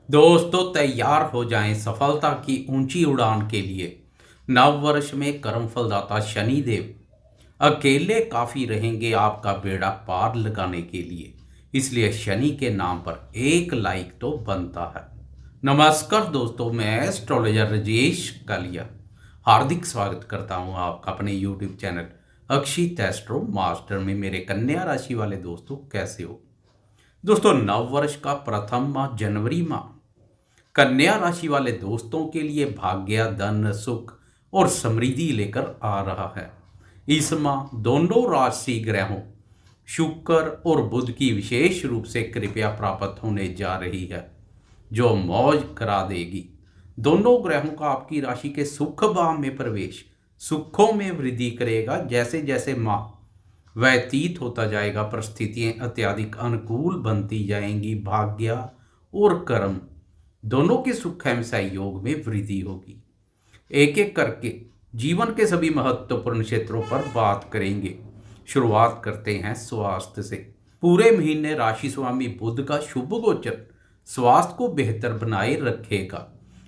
दोस्तों तैयार हो जाएं सफलता की ऊंची उड़ान के लिए। नव वर्ष में कर्मफलदाता शनिदेव अकेले काफी रहेंगे आपका बेड़ा पार लगाने के लिए। इसलिए शनि के नाम पर एक लाइक तो बनता है। नमस्कार दोस्तों, मैं एस्ट्रोलॉजर राजेश कालिया हार्दिक स्वागत करता हूं आपका अपने यूट्यूब चैनल अक्षित एस्ट्रो मास्टर में। मेरे कन्या राशि वाले दोस्तों कैसे हो? दोस्तों, नव वर्ष का प्रथम माह जनवरी माह कन्या राशि वाले दोस्तों के लिए भाग्य, धन, सुख और समृद्धि लेकर आ रहा है। इस माह दोनों राशि ग्रहों शुक्र और बुध की विशेष रूप से कृपया प्राप्त होने जा रही है, जो मौज करा देगी। दोनों ग्रहों का आपकी राशि के सुख भाव में प्रवेश सुखों में वृद्धि करेगा। जैसे जैसे माह व्यतीत होता जाएगा, परिस्थितियां अत्यधिक अनुकूल बनती जाएंगी। भाग्य और कर्म दोनों के सुख एवं सहयोग में वृद्धि होगी। एक एक करके जीवन के सभी महत्वपूर्ण क्षेत्रों पर बात करेंगे। शुरुआत करते हैं स्वास्थ्य से। पूरे महीने राशि स्वामी बुध का शुभ गोचर स्वास्थ्य को बेहतर बनाए रखेगा।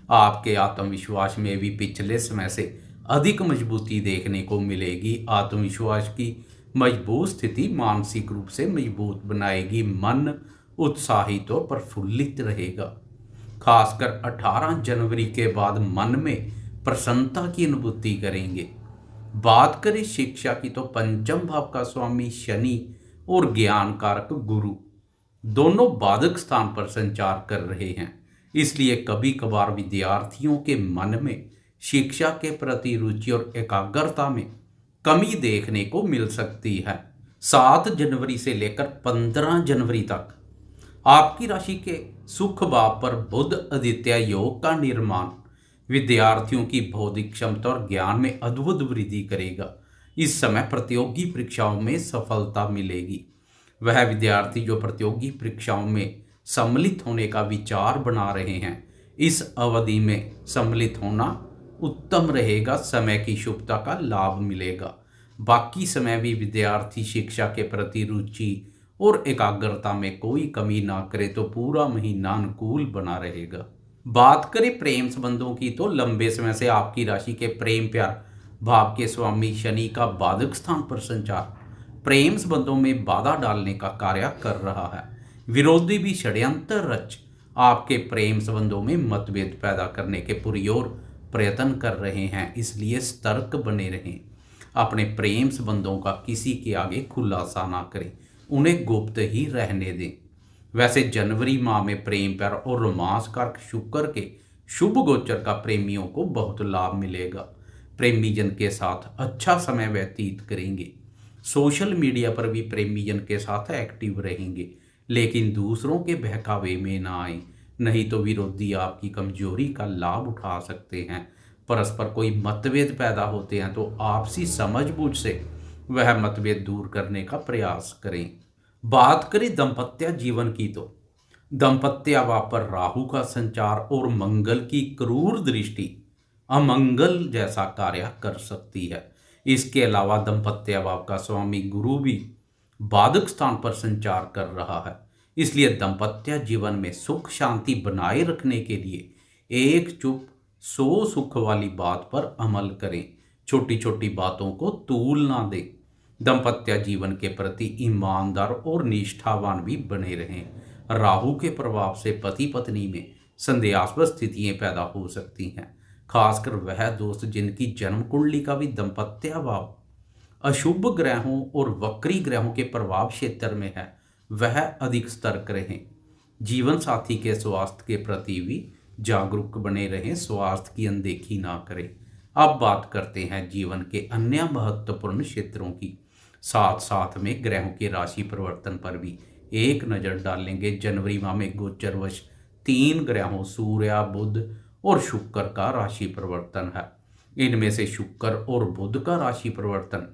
आपके आत्मविश्वास में भी पिछले समय से अधिक मजबूती देखने को मिलेगी। आत्मविश्वास की मजबूत स्थिति मानसिक रूप से मजबूत बनाएगी। मन उत्साहित और प्रफुल्लित रहेगा। खासकर 18 जनवरी के बाद मन में प्रसन्नता की अनुभूति करेंगे। बात करें शिक्षा की, तो पंचम भाव का स्वामी शनि और ज्ञान कारक गुरु दोनों बाधक स्थान पर संचार कर रहे हैं। इसलिए कभी कभार विद्यार्थियों के मन में शिक्षा के प्रति रुचि और एकाग्रता में कमी देखने को मिल सकती है। 7 जनवरी से लेकर 15 जनवरी तक आपकी राशि के सुख भाव पर बुध आदित्य योग का निर्माण विद्यार्थियों की बौद्धिक क्षमता और ज्ञान में अद्भुत वृद्धि करेगा। इस समय प्रतियोगी परीक्षाओं में सफलता मिलेगी। वह विद्यार्थी जो प्रतियोगी परीक्षाओं में सम्मिलित होने का विचार बना रहे हैं, इस अवधि में सम्मिलित होना उत्तम रहेगा। समय की शुभता का लाभ मिलेगा। बाकी समय भी विद्यार्थी शिक्षा के प्रति रुचि और एकाग्रता में कोई कमी ना करे तो पूरा महीना अनुकूल बना रहेगा। बात करें प्रेम संबंधों की, तो लंबे समय से आपकी राशि के प्रेम प्यार भाव के स्वामी शनि का बाधक स्थान पर संचार प्रेम संबंधों में बाधा डालने का कार्य कर रहा है। विरोधी भी षड्यंत्र रच आपके प्रेम संबंधों में मतभेद पैदा करने के पुरजोर प्रयत्न कर रहे हैं। इसलिए सतर्क बने रहें। अपने प्रेम संबंधों का किसी के आगे खुलासा ना करें, उन्हें गुप्त ही रहने दें। वैसे जनवरी माह में प्रेम प्यार और रोमांस कारक शुक्र के शुभ गोचर का प्रेमियों को बहुत लाभ मिलेगा। प्रेमी जन के साथ अच्छा समय व्यतीत करेंगे। सोशल मीडिया पर भी प्रेमी जन के साथ एक्टिव रहेंगे, लेकिन दूसरों के बहकावे में ना आए, नहीं तो विरोधी आपकी कमजोरी का लाभ उठा सकते हैं। परस्पर कोई मतभेद पैदा होते हैं तो आपसी समझबूझ से वह मतभेद दूर करने का प्रयास करें। बात करें दाम्पत्य जीवन की, तो दाम्पत्य भाव पर राहु का संचार और मंगल की क्रूर दृष्टि अमंगल जैसा कार्य कर सकती है। इसके अलावा दाम्पत्य भाव का स्वामी गुरु भी बाधक स्थान पर संचार कर रहा है। इसलिए दाम्पत्य जीवन में सुख शांति बनाए रखने के लिए एक चुप सो सुख वाली बात पर अमल करें। छोटी छोटी बातों को तूल ना दें। दाम्पत्य जीवन के प्रति ईमानदार और निष्ठावान भी बने रहें। राहु के प्रभाव से पति पत्नी में संदेहास्पद स्थितियां पैदा हो सकती हैं। खासकर वह दोस्त जिनकी जन्म कुंडली का भी दाम्पत्य भाव अशुभ ग्रहों और वक्री ग्रहों के प्रभाव क्षेत्र में है, वह अधिक सतर्क रहें। जीवन साथी के स्वास्थ्य के प्रति भी जागरूक बने रहें, स्वास्थ्य की अनदेखी ना करें। अब बात करते हैं जीवन के अन्य महत्वपूर्ण क्षेत्रों की। साथ साथ में ग्रहों के राशि परिवर्तन पर भी एक नज़र डालेंगे। जनवरी माह में गोचरवश 3 ग्रहों सूर्य, बुध और शुक्र का राशि परिवर्तन है। इनमें से शुक्र और बुध का राशि परिवर्तन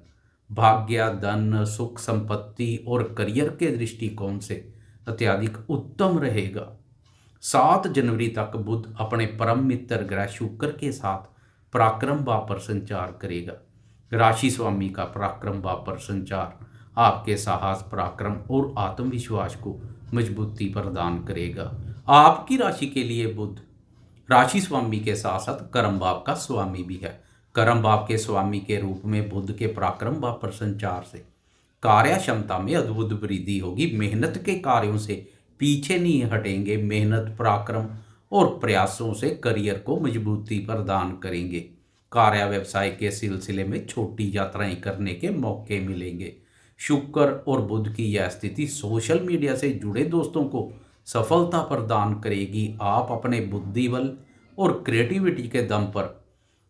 भाग्य, धन, सुख, संपत्ति और करियर के दृष्टिकोण से अत्यधिक उत्तम रहेगा। 7 जनवरी तक बुध अपने परम मित्र ग्रह शुक्र के साथ पराक्रम भाव पर संचार करेगा। राशि स्वामी का पराक्रम भाव पर संचार आपके साहस, पराक्रम और आत्मविश्वास को मजबूती प्रदान करेगा। आपकी राशि के लिए बुध राशि स्वामी के साथ साथ कर्म भाव का स्वामी भी है। कर्म भाव के स्वामी के रूप में बुध के पराक्रम भाव पर संचार से कार्य क्षमता में अद्भुत वृद्धि होगी। मेहनत के कार्यों से पीछे नहीं हटेंगे। मेहनत, पराक्रम और प्रयासों से करियर को मजबूती प्रदान करेंगे। कार्य व्यवसाय के सिलसिले में छोटी यात्राएं करने के मौके मिलेंगे। शुक्र और बुध की यह स्थिति सोशल मीडिया से जुड़े दोस्तों को सफलता प्रदान करेगी। आप अपने बुद्धि बल और क्रिएटिविटी के दम पर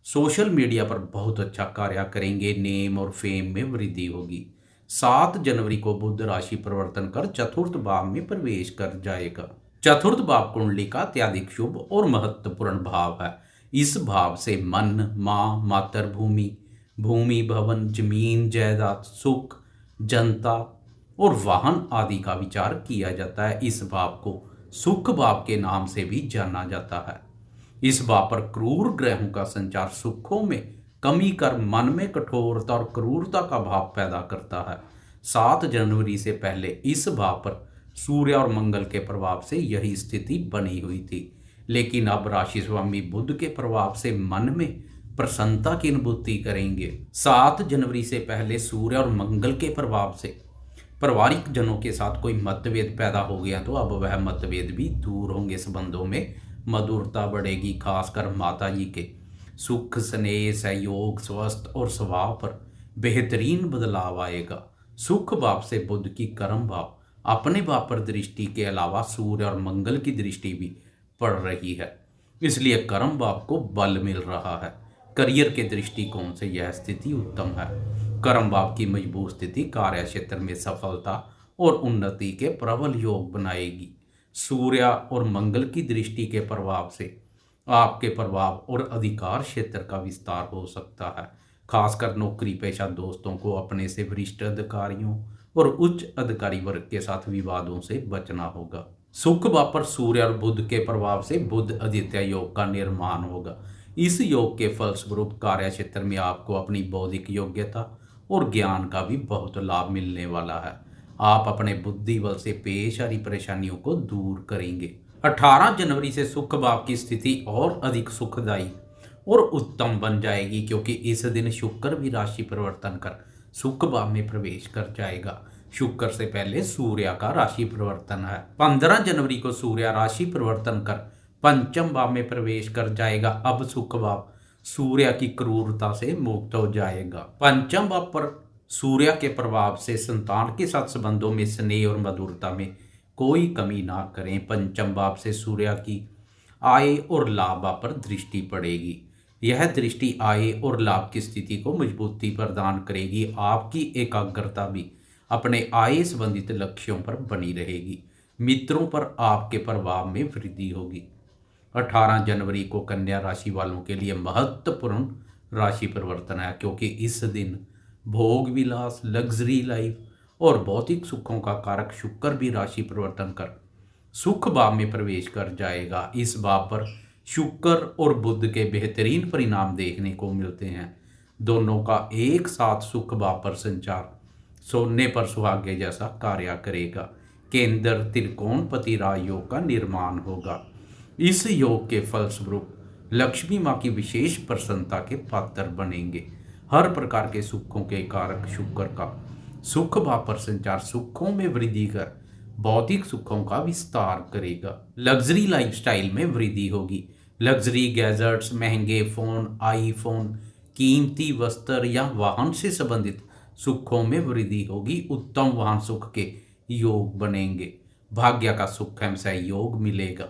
सोशल मीडिया पर बहुत अच्छा कार्य करेंगे। नेम और फेम में वृद्धि होगी। 7 जनवरी को बुध राशि परिवर्तन कर चतुर्थ भाव में प्रवेश कर जाएगा। चतुर्थ भाव कुंडली का अत्यधिक शुभ और महत्वपूर्ण भाव है। इस भाव से मन, माँ, मातृभूमि, भूमि, भवन, जमीन, जायदाद, सुख, जनता और वाहन आदि का विचार किया जाता है। इस भाव को सुख भाव के नाम से भी जाना जाता है। इस भाव पर क्रूर ग्रहों का संचार सुखों में कमी कर मन में कठोरता और क्रूरता का भाव पैदा करता है। 7 जनवरी से पहले इस भाव पर सूर्य और मंगल के प्रभाव से यही स्थिति बनी हुई थी, लेकिन अब राशि स्वामी बुध के प्रभाव से मन में प्रसन्नता की अनुभूति करेंगे। 7 जनवरी से पहले सूर्य और मंगल के प्रभाव से पारिवारिक जनों के साथ कोई मतभेद पैदा हो गया तो अब वह मतभेद भी दूर होंगे। संबंधों में मधुरता बढ़ेगी। खासकर माता जी के सुख, स्नेह, सहयोग, स्वस्थ और स्वभाव पर बेहतरीन बदलाव आएगा। सुख भाव से बुध की कर्म भाव अपने भाव पर दृष्टि के अलावा सूर्य और मंगल की दृष्टि भी पड़ रही है, इसलिए कर्म भाव को बल मिल रहा है। करियर के दृष्टिकोण से यह स्थिति उत्तम है। कर्म भाव की मजबूत स्थिति कार्य क्षेत्र में सफलता और उन्नति के प्रबल योग बनाएगी। सूर्य और मंगल की दृष्टि के प्रभाव से आपके प्रभाव और अधिकार क्षेत्र का विस्तार हो सकता है। खासकर नौकरी पेशा दोस्तों को अपने से वरिष्ठ अधिकारियों और उच्च अधिकारी वर्ग के साथ विवादों से बचना होगा। सुख भाव पर सूर्य और बुध के प्रभाव से बुध आदित्य योग का निर्माण होगा। इस योग के फलस्वरूप कार्य क्षेत्र में आपको अपनी बौद्धिक योग्यता और ज्ञान का भी बहुत लाभ मिलने वाला है। आप अपने बुद्धि बल से पेश आ रही परेशानियों को दूर करेंगे। 18 जनवरी से सुख भाव की स्थिति और अधिक सुखदायी और उत्तम बन जाएगी, क्योंकि इस दिन शुक्र भी राशि परिवर्तन कर सुख भाव में प्रवेश कर जाएगा। शुक्र से पहले सूर्य का राशि परिवर्तन है। 15 जनवरी को सूर्य राशि परिवर्तन कर पंचम भाव में प्रवेश कर जाएगा। अब सुख भाव सूर्य की क्रूरता से मुक्त हो जाएगा। पंचम भाव पर सूर्य के प्रभाव से संतान के साथ संबंधों में स्नेह और मधुरता में कोई कमी ना करें। पंचम भाव से सूर्य की आय और लाभ पर दृष्टि पड़ेगी। यह दृष्टि आय और लाभ की स्थिति को मजबूती प्रदान करेगी। आपकी एकाग्रता भी अपने आय संबंधित लक्ष्यों पर बनी रहेगी। मित्रों पर आपके प्रभाव में वृद्धि होगी। 18 जनवरी को कन्या राशि वालों के लिए महत्वपूर्ण राशि परिवर्तन है, क्योंकि इस दिन भोग विलास, लग्जरी लाइफ और भौतिक सुखों का कारक शुक्र भी राशि परिवर्तन कर सुख भाव में प्रवेश कर जाएगा। इस भाव पर शुक्र और बुध के बेहतरीन परिणाम देखने को मिलते हैं। दोनों का एक साथ सुख भाव पर संचार सोने पर सुहागे जैसा कार्य करेगा। केंद्र त्रिकोणपति राज योग का निर्माण होगा। इस योग के फलस्वरूप लक्ष्मी माँ की विशेष प्रसन्नता के पात्र बनेंगे। हर प्रकार के सुखों के कारक शुक्र का सुख भाव पर संचार सुखों में वृद्धि कर भौतिक सुखों का विस्तार करेगा। लग्जरी लाइफस्टाइल में वृद्धि होगी। लग्जरी गैजेट्स, महंगे फोन, आईफोन, कीमती वस्त्र या वाहन से संबंधित सुखों में वृद्धि होगी। उत्तम वाहन सुख के योग बनेंगे। भाग्य का सुख एवं सहयोग मिलेगा,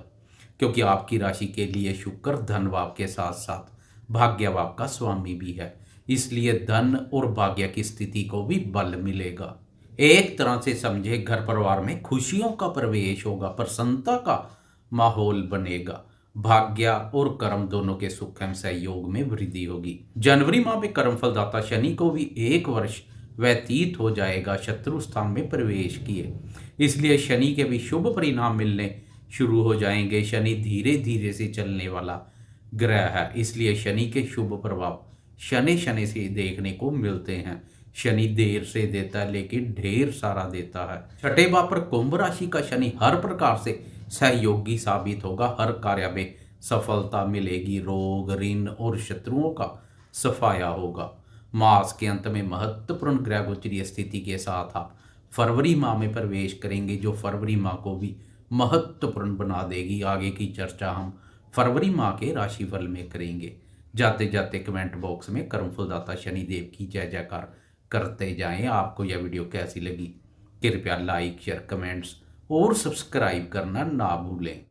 क्योंकि आपकी राशि के लिए शुक्र धन भाव के साथ साथ भाग्य भाव का स्वामी भी है, इसलिए धन और भाग्य की स्थिति को भी बल मिलेगा। एक तरह से समझे घर परिवार में खुशियों का प्रवेश होगा, प्रसन्नता का माहौल बनेगा। भाग्य और कर्म दोनों के सुख एवं सहयोग में वृद्धि होगी। जनवरी माह में कर्म फलदाता शनि को भी 1 वर्ष व्यतीत हो जाएगा शत्रु स्थान में प्रवेश किए, इसलिए शनि के भी शुभ परिणाम मिलने शुरू हो जाएंगे। शनि धीरे धीरे से चलने वाला ग्रह है, इसलिए शनि के शुभ प्रभाव शनि शनि से देखने को मिलते हैं। शनि देर से देता है लेकिन ढेर सारा देता है। छठे भाव पर कुंभ राशि का शनि हर प्रकार से सहयोगी साबित होगा। हर कार्य में सफलता मिलेगी। रोग, ऋण और शत्रुओं का सफाया होगा। मास के अंत में महत्वपूर्ण ग्रह गोचरीय स्थिति के साथ आप फरवरी माह में प्रवेश करेंगे, जो फरवरी माह को भी महत्वपूर्ण बना देगी। आगे की चर्चा हम फरवरी माह के राशिफल में करेंगे। जाते जाते कमेंट बॉक्स में कर्मफलदाता शनिदेव की जय जयकार करते जाएं। आपको यह वीडियो कैसी लगी कृपया लाइक, शेयर, कमेंट्स और सब्सक्राइब करना ना भूलें।